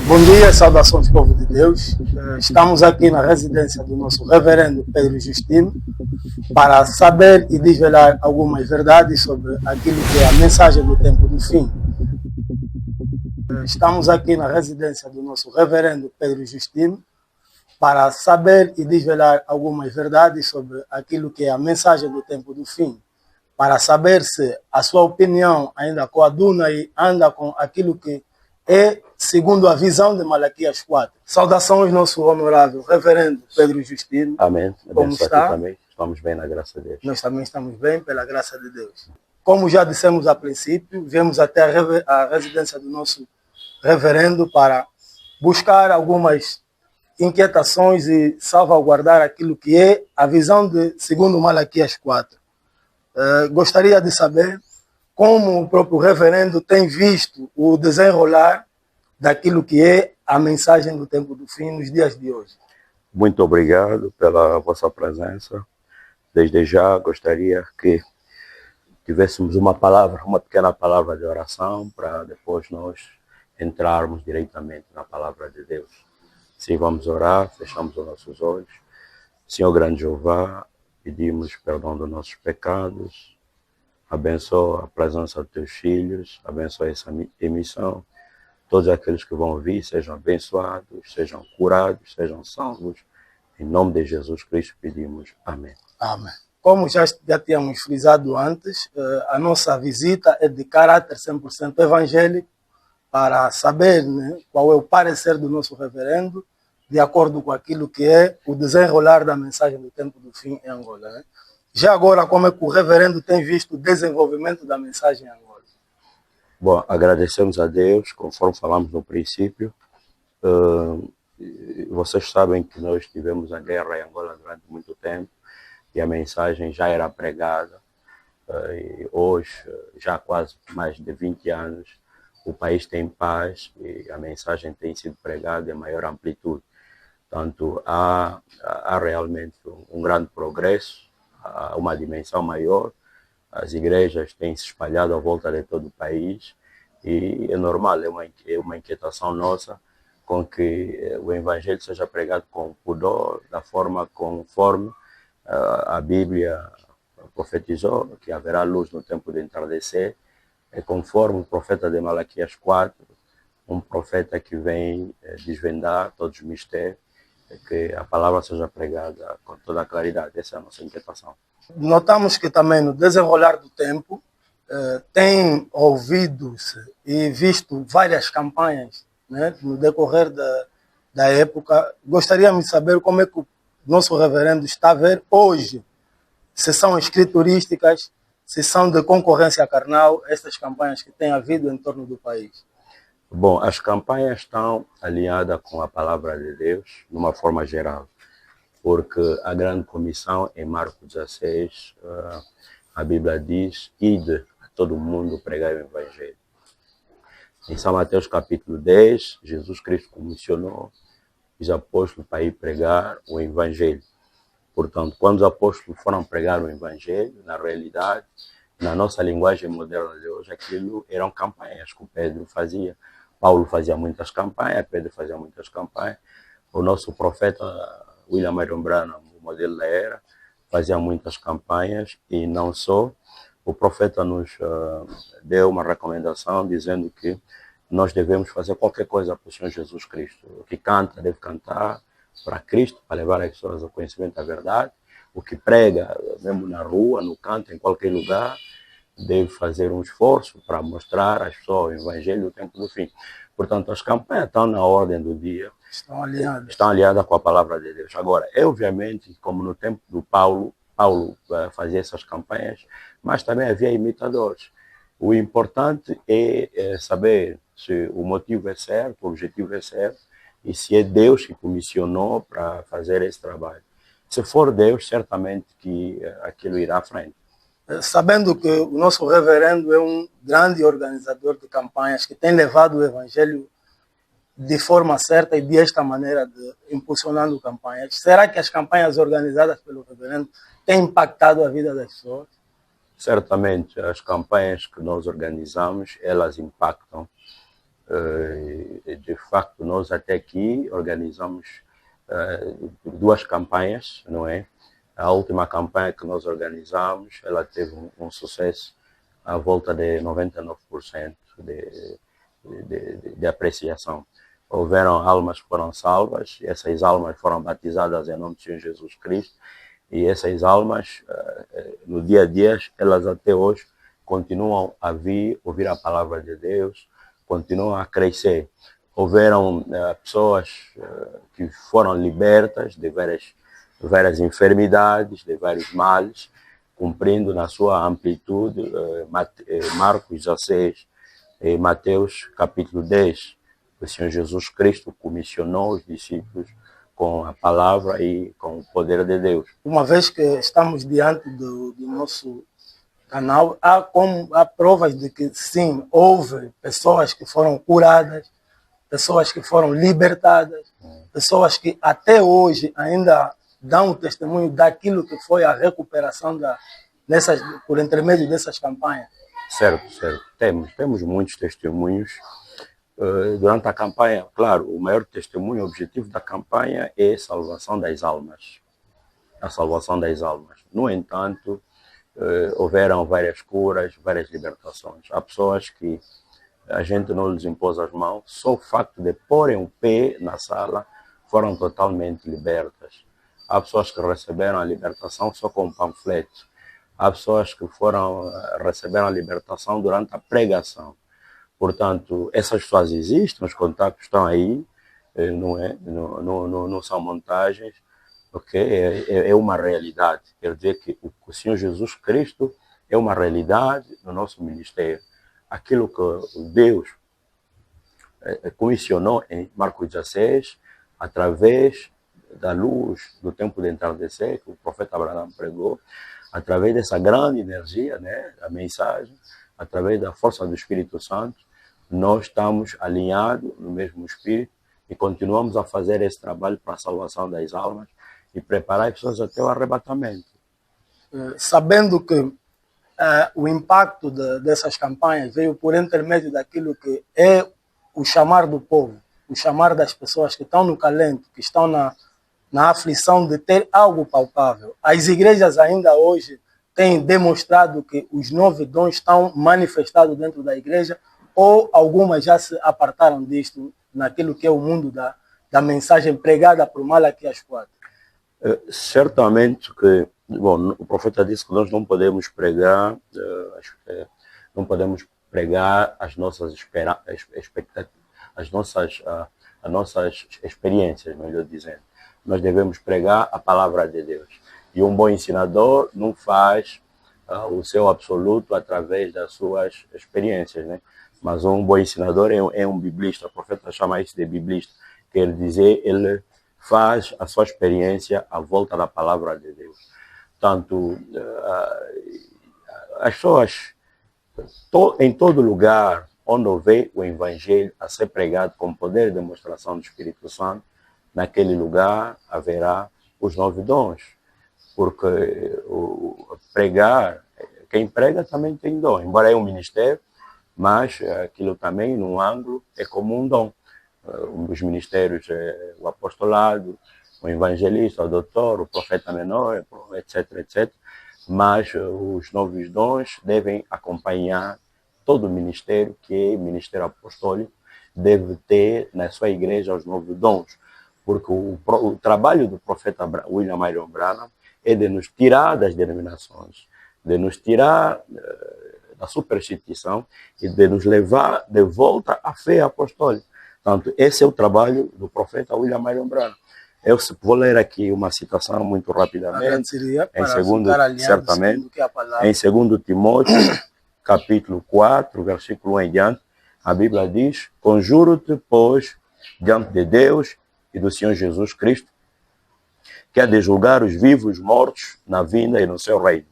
Bom dia, saudações povo de Deus. Estamos aqui na residência do nosso reverendo Pedro Justino para saber e desvelar algumas verdades sobre aquilo que é a mensagem do tempo do fim. Estamos aqui na residência do nosso reverendo Pedro Justino para saber e desvelar algumas verdades sobre aquilo que é a mensagem do tempo do fim, para saber se a sua opinião ainda coaduna e anda com aquilo que é segundo a visão de Malaquias 4. Saudações, nosso honorável reverendo Pedro Justino. Amém. Como está? Também. Estamos bem na graça de Deus. Nós também estamos bem, pela graça de Deus. Como já dissemos a princípio, viemos até a residência do nosso reverendo para buscar algumas inquietações e salvaguardar aquilo que é a visão de segundo Malaquias 4. Gostaria de saber como o próprio reverendo tem visto o desenrolar daquilo que é a mensagem do tempo do fim nos dias de hoje. Muito obrigado pela vossa presença. Desde já gostaria que tivéssemos uma pequena palavra de oração para depois nós entrarmos diretamente na palavra de Deus. Sim, vamos orar, fechamos os nossos olhos. Senhor grande Jeová, pedimos perdão dos nossos pecados. Abençoa a presença dos teus filhos, abençoa essa emissão. Todos aqueles que vão vir sejam abençoados, sejam curados, sejam salvos. Em nome de Jesus Cristo pedimos. Amém. Amém. Como já tínhamos frisado antes, a nossa visita é de caráter 100% evangélico para saber, né, qual é o parecer do nosso reverendo de acordo com aquilo que é o desenrolar da mensagem do tempo do fim em Angola. Né? Já agora, como é que o reverendo tem visto o desenvolvimento da mensagem em Angola? Bom, agradecemos a Deus, conforme falamos no princípio. Vocês sabem que nós tivemos a guerra em Angola durante muito tempo e a mensagem já era pregada. E hoje, já há quase mais de 20 anos, o país tem paz e a mensagem tem sido pregada em maior amplitude. Portanto, há realmente um grande progresso, uma dimensão maior. As igrejas têm se espalhado à volta de todo o país e é normal, é uma inquietação nossa com que o Evangelho seja pregado com pudor, da forma conforme a Bíblia profetizou, que haverá luz no tempo de entardecer, é conforme o profeta de Malaquias 4, um profeta que vem desvendar todos os mistérios, que a palavra seja pregada com toda a claridade. Essa é a nossa inquietação. Notamos que também no desenrolar do tempo tem ouvido-se e visto várias campanhas, né, no decorrer da época. Gostaríamos de saber como é que o nosso reverendo está a ver hoje, se são escriturísticas, se são de concorrência carnal, essas campanhas que têm havido em torno do país. Bom, as campanhas estão alinhadas com a palavra de Deus, de uma forma geral, porque a grande comissão, em Marcos 16, a Bíblia diz: ide a todo mundo pregar o Evangelho. Em São Mateus capítulo 10, Jesus Cristo comissionou os apóstolos para ir pregar o Evangelho. Portanto, quando os apóstolos foram pregar o Evangelho, na realidade, na nossa linguagem moderna de hoje, aquilo eram campanhas que o Pedro fazia. Paulo fazia muitas campanhas, Pedro fazia muitas campanhas. O nosso profeta William Marion Branham, o modelo da era, fazia muitas campanhas e não só. O profeta nos deu uma recomendação dizendo que nós devemos fazer qualquer coisa para o Senhor Jesus Cristo. O que canta deve cantar para Cristo, para levar as pessoas ao conhecimento da verdade. O que prega, mesmo na rua, no canto, em qualquer lugar, deve fazer um esforço para mostrar às pessoas o Evangelho do tempo do fim. Portanto, as campanhas estão na ordem do dia, estão aliadas com a palavra de Deus. Agora, obviamente, como no tempo do Paulo fazia essas campanhas, mas também havia imitadores. O importante é saber se o motivo é certo, o objetivo é certo, e se é Deus que comissionou para fazer esse trabalho. Se for Deus, certamente que aquilo irá à frente. Sabendo que o nosso reverendo é um grande organizador de campanhas que tem levado o Evangelho de forma certa e desta maneira, impulsionando campanhas, será que as campanhas organizadas pelo reverendo têm impactado a vida das pessoas? Certamente, as campanhas que nós organizamos, elas impactam De facto, nós até aqui organizamos 2 campanhas, não é? A última campanha que nós organizamos, ela teve um sucesso à volta de 99% de apreciação. Houveram almas que foram salvas, essas almas foram batizadas em nome de Senhor Jesus Cristo, e essas almas, no dia a dia, elas até hoje continuam a vir, ouvir a palavra de Deus, continuam a crescer. Houveram pessoas que foram libertas de várias enfermidades, de vários males, cumprindo na sua amplitude Marcos 16 e Mateus capítulo 10. O Senhor Jesus Cristo comissionou os discípulos com a palavra e com o poder de Deus. Uma vez que estamos diante do nosso canal, há provas de que sim, houve pessoas que foram curadas, pessoas que foram libertadas, pessoas que até hoje ainda dão testemunho daquilo que foi a recuperação por intermédio dessas campanhas. Certo. Temos muitos testemunhos. Durante a campanha, claro, o maior testemunho, o objetivo da campanha é a salvação das almas. A salvação das almas. No entanto, houveram várias curas, várias libertações. Há pessoas que a gente não lhes impôs as mãos, só o facto de porem o pé na sala foram totalmente libertas. Há pessoas que receberam a libertação só com um panfleto. Há pessoas que receberam a libertação durante a pregação. Portanto, essas pessoas existem, os contatos estão aí, não são montagens, okay? É uma realidade. Quer dizer que o Senhor Jesus Cristo é uma realidade no nosso ministério. Aquilo que Deus comissionou em Marcos 16, através da luz do tempo de entardecer, que o profeta Abraão pregou, através dessa grande energia, né, a mensagem, através da força do Espírito Santo, nós estamos alinhados no mesmo Espírito e continuamos a fazer esse trabalho para a salvação das almas e preparar as pessoas até o arrebatamento. Sabendo que o impacto dessas campanhas veio por intermédio daquilo que é o chamar do povo, o chamar das pessoas que estão no calento, que estão na aflição de ter algo palpável. As igrejas ainda hoje têm demonstrado que os 9 dons estão manifestados dentro da igreja, ou algumas já se apartaram disto, naquilo que é o mundo da mensagem pregada por Malaquias 4. Certamente que, bom, o profeta disse que nós não podemos pregar, as nossas expectativas, as nossas experiências, melhor dizendo. Nós devemos pregar a palavra de Deus. E um bom ensinador não faz o seu absoluto através das suas experiências, né? Mas um bom ensinador é um biblista. O profeta chama isso de biblista. Quer dizer, ele faz a sua experiência à volta da palavra de Deus. Tanto as pessoas, em todo lugar onde houver o evangelho a ser pregado com poder e demonstração do Espírito Santo, naquele lugar haverá os 9 dons. Porque quem prega também tem dom. Embora é um ministério, mas aquilo também, num ângulo, é como um dom. Os ministérios, o apostolado, o evangelista, o doutor, o profeta menor, etc. Mas os 9 dons devem acompanhar todo o ministério, que é ministério apostólico, deve ter na sua igreja os 9 dons. Porque o trabalho do profeta William Marion Branham é de nos tirar das denominações, de nos tirar da superstição e de nos levar de volta à fé apostólica. Portanto, esse é o trabalho do profeta William Marion Branham. Eu vou ler aqui uma citação muito rapidamente, em 2 Timóteo, capítulo 4, versículo 1 em diante, a Bíblia diz: conjuro-te, pois, diante de Deus e do Senhor Jesus Cristo, que há de julgar os vivos e os mortos na vinda e no seu reino,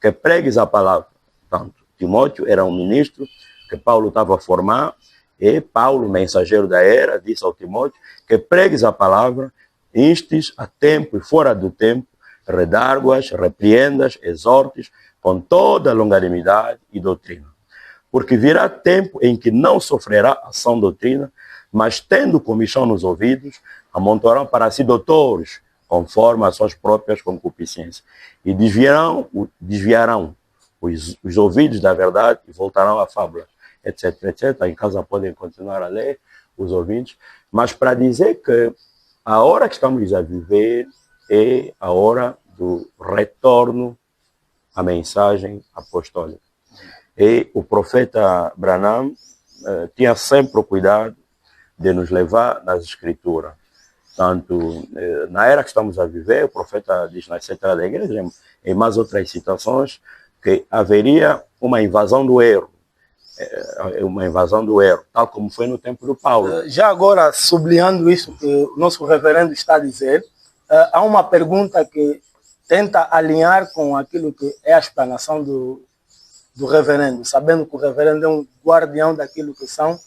que pregues a palavra. Portanto, Timóteo era um ministro que Paulo estava a formar, e Paulo, mensageiro da era, disse ao Timóteo que pregues a palavra, instes a tempo e fora do tempo, redarguas, repreendas, exortes, com toda longanimidade e doutrina. porque virá tempo em que não sofrerá a sã doutrina, mas tendo comissão nos ouvidos, amontoarão para si doutores, conforme as suas próprias concupiscências, e desviarão os ouvidos da verdade e voltarão à fábula, etc, etc. Em casa podem continuar a ler os ouvintes, mas para dizer que a hora que estamos a viver é a hora do retorno à mensagem apostólica. E o profeta Branham tinha sempre o cuidado de nos levar nas escrituras. Tanto na era que estamos a viver, o profeta diz na Etc. da Igreja, em mais outras citações, que haveria uma invasão do erro, tal como foi no tempo do Paulo. Já agora, sublinhando isso que o nosso reverendo está a dizer, há uma pergunta que tenta alinhar com aquilo que é a explanação do reverendo, sabendo que o reverendo é um guardião daquilo que são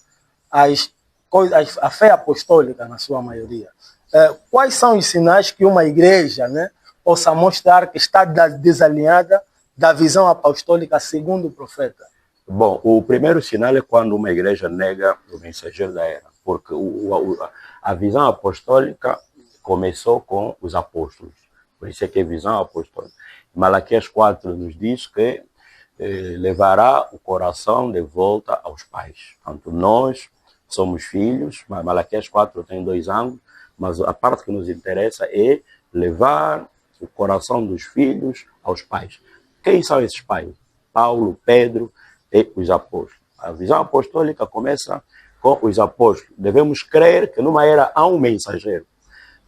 a fé apostólica, na sua maioria. Quais são os sinais que uma igreja, né, possa mostrar que está desalinhada da visão apostólica segundo o profeta? Bom, o primeiro sinal é quando uma igreja nega o mensageiro da era, porque a visão apostólica começou com os apóstolos, por isso é que é visão apostólica. Malaquias 4 nos diz que levará o coração de volta aos pais. Portanto, nós somos filhos, Malaquias 4 tem 2 ângulos, mas a parte que nos interessa é levar o coração dos filhos aos pais. Quem são esses pais? Paulo, Pedro e os apóstolos. A visão apostólica começa com os apóstolos. Devemos crer que numa era há um mensageiro.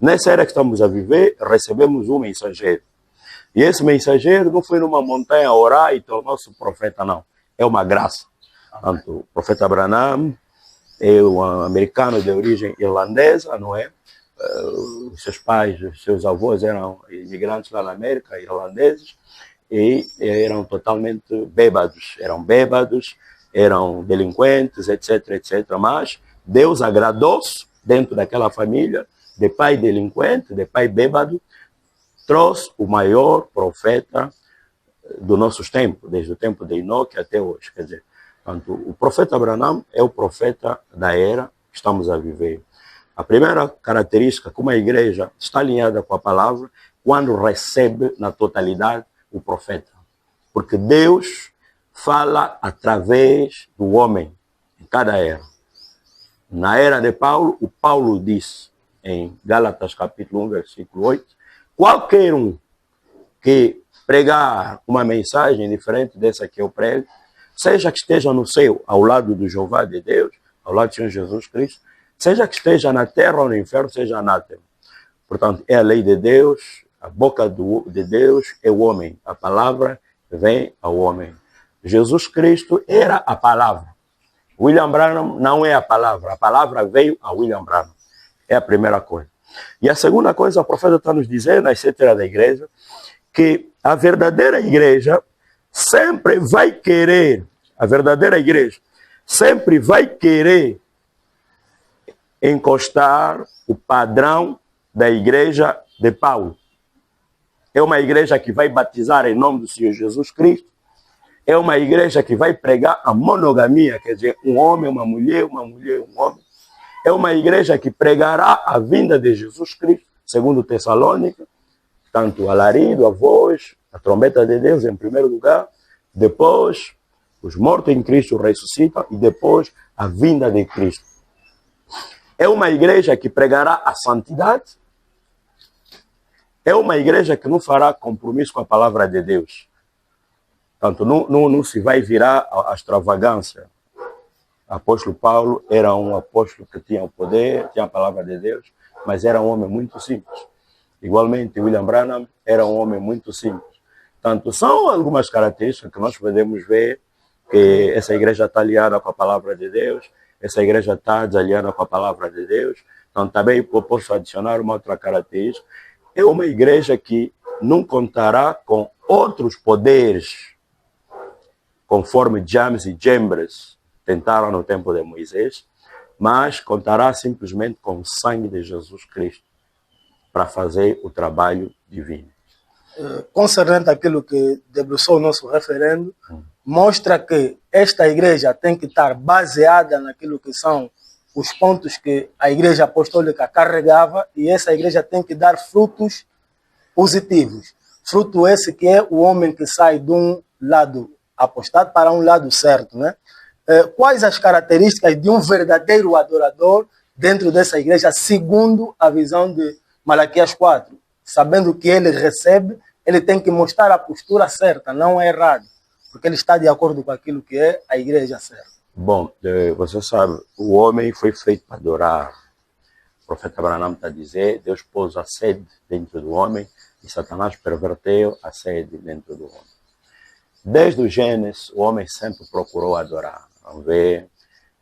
Nessa era que estamos a viver, recebemos um mensageiro. E esse mensageiro não foi numa montanha orar e tornou-se profeta, não. É uma graça. Portanto, o profeta Branham é um americano de origem irlandesa, não é? Os seus pais, os seus avós eram imigrantes lá na América, irlandeses, e eram totalmente bêbados. Eram delinquentes, etc, etc. Mas Deus agradou-se dentro daquela família, de pai delinquente, de pai bêbado, trouxe o maior profeta dos nossos tempos, desde o tempo de Enoque até hoje. Quer dizer, portanto, o profeta Branham é o profeta da era que estamos a viver. A primeira característica que uma igreja está alinhada com a palavra quando recebe na totalidade o profeta. Porque Deus fala através do homem em cada era. Na era de Paulo, o Paulo disse em Gálatas capítulo 1, versículo 8, qualquer um que pregar uma mensagem diferente dessa que eu prego, seja que esteja no céu, ao lado do Jeová de Deus, ao lado do Senhor Jesus Cristo, seja que esteja na terra ou no inferno, seja anátema. Portanto, é a lei de Deus, a boca de Deus é o homem, a palavra vem ao homem. Jesus Cristo era a palavra. William Branham não é a palavra veio a William Branham. É a primeira coisa. E a segunda coisa, o profeta está nos dizendo, etc. da igreja, que a verdadeira igreja sempre vai querer encostar o padrão da igreja de Paulo. É uma igreja que vai batizar em nome do Senhor Jesus Cristo. É uma igreja que vai pregar a monogamia, quer dizer, um homem, uma mulher, um homem. É uma igreja que pregará a vinda de Jesus Cristo, segundo Tessalônica, tanto o alarido, a voz, a trombeta de Deus em primeiro lugar, depois os mortos em Cristo ressuscitam e depois a vinda de Cristo. É uma igreja que pregará a santidade. É uma igreja que não fará compromisso com a palavra de Deus. Portanto, não se vai virar a extravagância. O apóstolo Paulo era um apóstolo que tinha o poder, tinha a palavra de Deus, mas era um homem muito simples. Igualmente, William Branham era um homem muito simples. Portanto, são algumas características que nós podemos ver que essa igreja está aliada com a palavra de Deus, essa igreja está desaliada com a palavra de Deus. Então, também eu posso adicionar uma outra característica. É uma igreja que não contará com outros poderes, conforme James e Jambres tentaram no tempo de Moisés, mas contará simplesmente com o sangue de Jesus Cristo para fazer o trabalho divino. concernente àquilo que debruçou o nosso referendo, mostra que esta igreja tem que estar baseada naquilo que são os pontos que a igreja apostólica carregava, e essa igreja tem que dar frutos positivos. Fruto esse que é o homem que sai de um lado apostado para um lado certo, né? Quais as características de um verdadeiro adorador dentro dessa igreja, segundo a visão de Malaquias 4? Sabendo que ele recebe, ele tem que mostrar a postura certa, não é errado, porque ele está de acordo com aquilo que é a igreja certa. Bom, você sabe, o homem foi feito para adorar. O profeta Abraão está a dizer, Deus pôs a sede dentro do homem e Satanás perverteu a sede dentro do homem. Desde o Gênesis, o homem sempre procurou adorar. Vamos ver,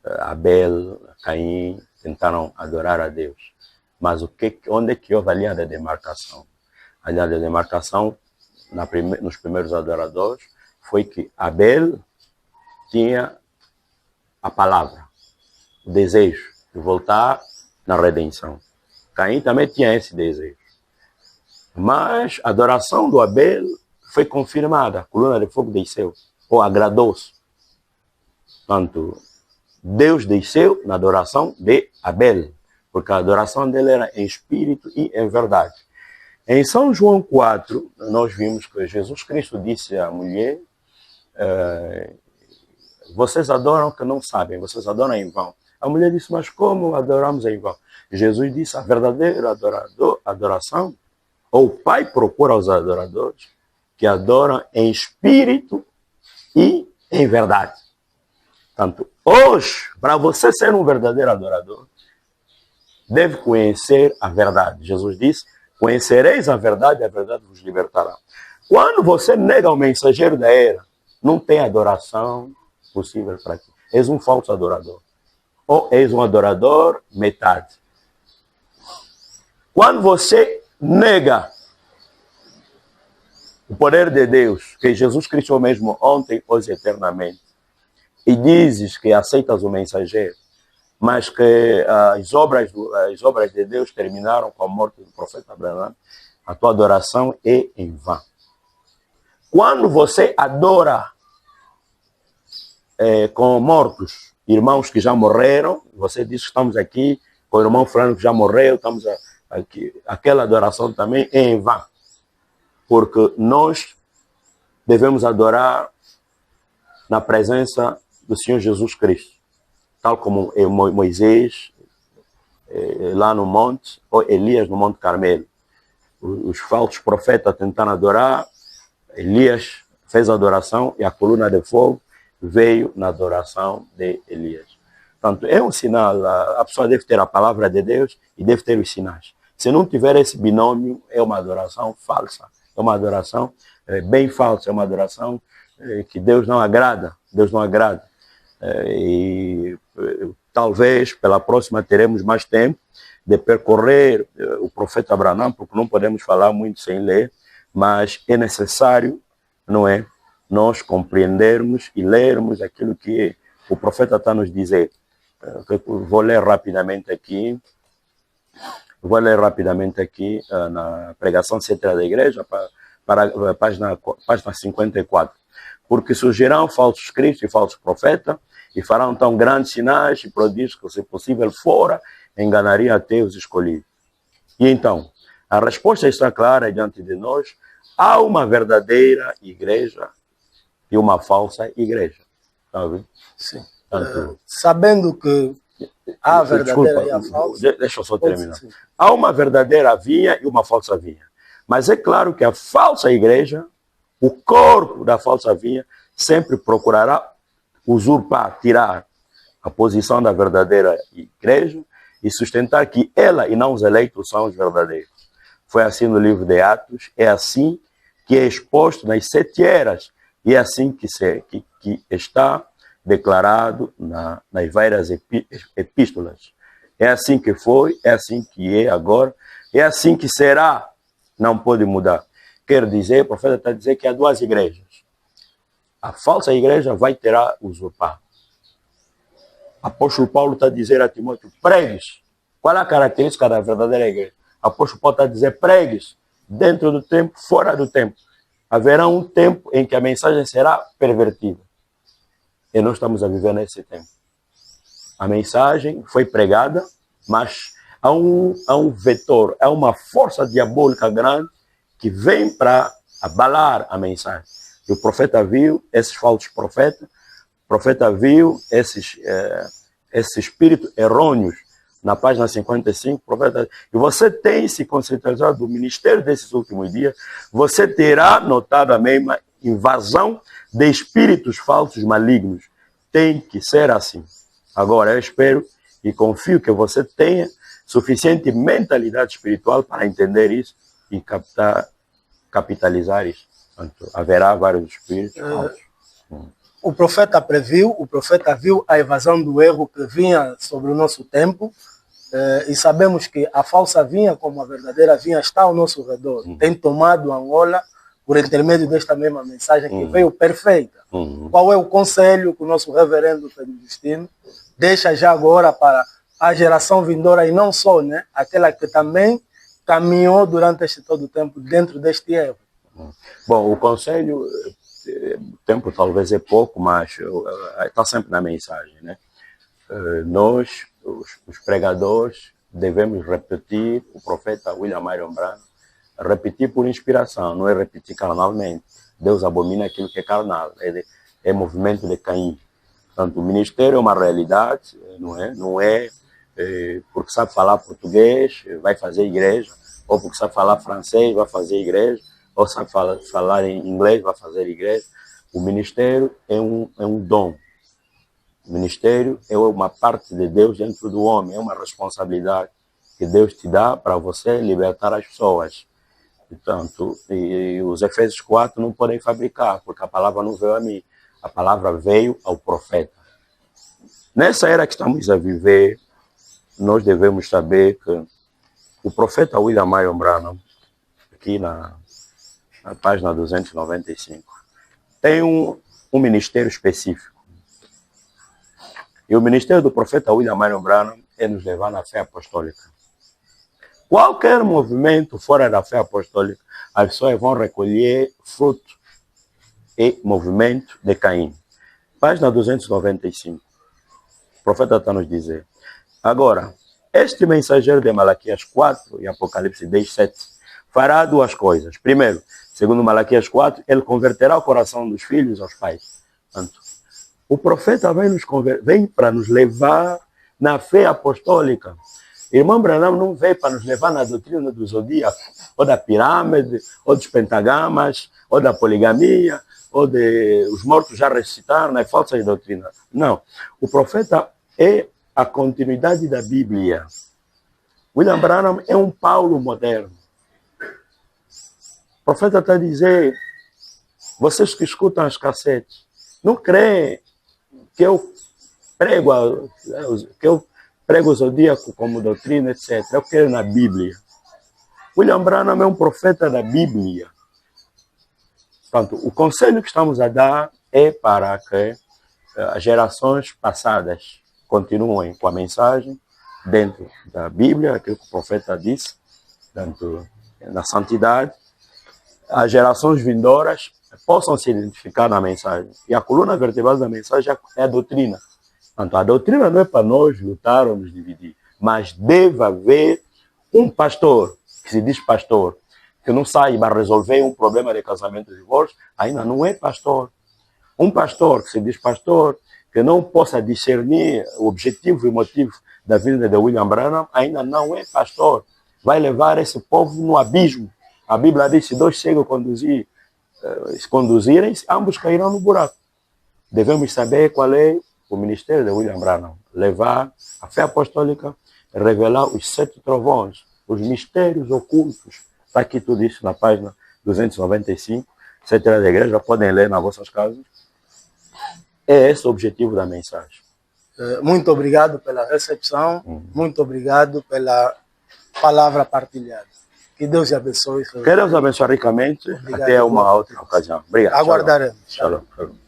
Abel, Caim tentaram adorar a Deus. Mas onde é que houve a linha de demarcação? A linha de demarcação, nos primeiros adoradores, foi que Abel tinha a palavra, o desejo de voltar na redenção. Caim também tinha esse desejo. Mas a adoração do Abel foi confirmada. A coluna de fogo desceu, ou agradou-se. Portanto, Deus desceu na adoração de Abel, porque a adoração dele era em espírito e em verdade. Em São João 4, nós vimos que Jesus Cristo disse à mulher, vocês adoram que não sabem, vocês adoram em vão. A mulher disse, mas como adoramos em vão? Jesus disse, a verdadeira adoração, ou o Pai procura os adoradores que adoram em espírito e em verdade. Portanto, hoje, para você ser um verdadeiro adorador, deve conhecer a verdade. Jesus disse, conhecereis a verdade vos libertará. Quando você nega o mensageiro da era, não tem adoração possível para ti. És um falso adorador. Ou és um adorador metade. Quando você nega o poder de Deus, que Jesus Cristo é o mesmo ontem, hoje e eternamente, e dizes que aceitas o mensageiro, mas que as obras de Deus terminaram com a morte do profeta Abraão, a tua adoração é em vão. Quando você adora com mortos, irmãos que já morreram, você diz que estamos aqui com o irmão fulano que já morreu, estamos aqui, aquela adoração também é em vão. Porque nós devemos adorar na presença do Senhor Jesus Cristo, tal como Moisés lá no monte, ou Elias no Monte Carmelo. Os falsos profetas tentaram adorar, Elias fez a adoração e a coluna de fogo veio na adoração de Elias. Portanto, é um sinal, a pessoa deve ter a palavra de Deus e deve ter os sinais. Se não tiver esse binômio, é uma adoração falsa, é uma adoração bem falsa, é uma adoração que Deus não agrada, Deus não agrada. E talvez pela próxima teremos mais tempo de percorrer o profeta Abraão, porque não podemos falar muito sem ler, mas é necessário, não é, nós compreendermos e lermos aquilo que o profeta está nos dizer. Vou ler rapidamente aqui na pregação central da igreja, para a página 54. Porque surgirão falsos cristos e falsos profetas, e farão tão grandes sinais e prodígios que, se possível fora, enganariam até os escolhidos. E então, a resposta está clara diante de nós: há uma verdadeira igreja e uma falsa igreja. Sabe? Sim. Sabendo que há a verdadeira e a falsa... Deixa eu só terminar. Há uma verdadeira vinha e uma falsa vinha. Mas é claro que a falsa igreja, o corpo da falsa vinha, sempre procurará usurpar, tirar a posição da verdadeira igreja e sustentar que ela e não os eleitos são os verdadeiros. Foi assim no livro de Atos, é assim que é exposto nas 7 eras, e é assim que está declarado nas várias epístolas. É assim que foi, é assim que é agora, é assim que será, não pode mudar. Quer dizer, o profeta está a dizer que há 2 igrejas. A falsa igreja vai terá usurpar. Apóstolo Paulo está a dizer a Timóteo, pregues. Qual é a característica da verdadeira igreja? Apóstolo Paulo está a dizer, pregues, dentro do tempo, fora do tempo. Haverá um tempo em que a mensagem será pervertida. E nós estamos a viver nesse tempo. A mensagem foi pregada, mas há um vetor, há uma força diabólica grande que vem para abalar a mensagem. E o profeta viu esses falsos profetas, o profeta viu esses espíritos errôneos. Na página 55, profeta, e você tem se concentrado no ministério desses últimos dias, você terá notado a mesma invasão de espíritos falsos malignos. Tem que ser assim. Agora, eu espero e confio que você tenha suficiente mentalidade espiritual para entender isso e capitalizar isso. Então, haverá vários espíritos falsos. O profeta previu, o profeta viu a evasão do erro que vinha sobre o nosso tempo, e sabemos que a falsa vinha, como a verdadeira vinha, está ao nosso redor. Tem tomado Angola por intermédio desta mesma mensagem que veio perfeita. Qual é o conselho que o nosso reverendo Pedro Justino deixa já agora para a geração vindoura, e não só, né? Aquela que também caminhou durante este todo o tempo dentro deste erro? Bom, o conselho, o tempo talvez é pouco, mas está sempre na mensagem, né? Nós, os pregadores, devemos repetir o profeta William Marion Branham, repetir por inspiração, não é repetir carnalmente. Deus abomina aquilo que é carnal, é movimento de Caim. Portanto, o ministério é uma realidade, não é porque sabe falar português, vai fazer igreja, ou porque sabe falar francês, vai fazer igreja, ou sabe falar em inglês, vai fazer igreja. O ministério é um dom. O ministério é uma parte de Deus dentro do homem, é uma responsabilidade que Deus te dá para você libertar as pessoas. Portanto, e os Efésios 4 não podem fabricar, porque a palavra não veio a mim, a palavra veio ao profeta. Nessa era que estamos a viver, nós devemos saber que o profeta William Marion Branham, aqui na página 295, tem um ministério específico. E o ministério do profeta William Marion Branham é nos levar na fé apostólica. Qualquer movimento fora da fé apostólica, as pessoas vão recolher fruto e movimento de Caim. Página 295. O profeta está nos dizer. Agora, este mensageiro de Malaquias 4 e Apocalipse 10, 7 fará duas coisas. Primeiro, segundo Malaquias 4, ele converterá o coração dos filhos aos pais. Portanto, o profeta vem para nos levar na fé apostólica. Irmão Branham não veio para nos levar na doutrina do zodíaco, ou da pirâmide, ou dos pentagramas, ou da poligamia, ou de os mortos já ressuscitaram, nas falsas doutrinas. Não. O profeta é a continuidade da Bíblia. William Branham é um Paulo moderno. O profeta está a dizer, vocês que escutam as cassetes, não creem que eu prego o zodíaco como doutrina, etc. Eu quero na Bíblia. William Branham é um profeta da Bíblia. Portanto, o conselho que estamos a dar é para que as gerações passadas continuem com a mensagem dentro da Bíblia, aquilo que o profeta disse, dentro da santidade. As gerações vindouras possam se identificar na mensagem. E a coluna vertebral da mensagem é a doutrina. Portanto, a doutrina não é para nós lutar ou nos dividir, mas deve haver um pastor, que se diz pastor, que não saiba resolver um problema de casamento e divórcio, ainda não é pastor. Um pastor que se diz pastor, que não possa discernir o objetivo e o motivo da vida de William Branham, ainda não é pastor. Vai levar esse povo no abismo. A Bíblia diz, se dois cegos se conduzirem, ambos cairão no buraco. Devemos saber qual é o ministério de William Branham. Levar a fé apostólica, revelar os 7 trovões, os mistérios ocultos. Está aqui tudo isso na página 295. Secretária da Igreja, podem ler nas vossas casas. É esse o objetivo da mensagem. Muito obrigado pela recepção, muito obrigado pela palavra partilhada. Que Deus te abençoe. Que Deus abençoe ricamente. Obrigado. Até uma outra ocasião. Obrigado. Aguardaremos. Shalom. Shalom.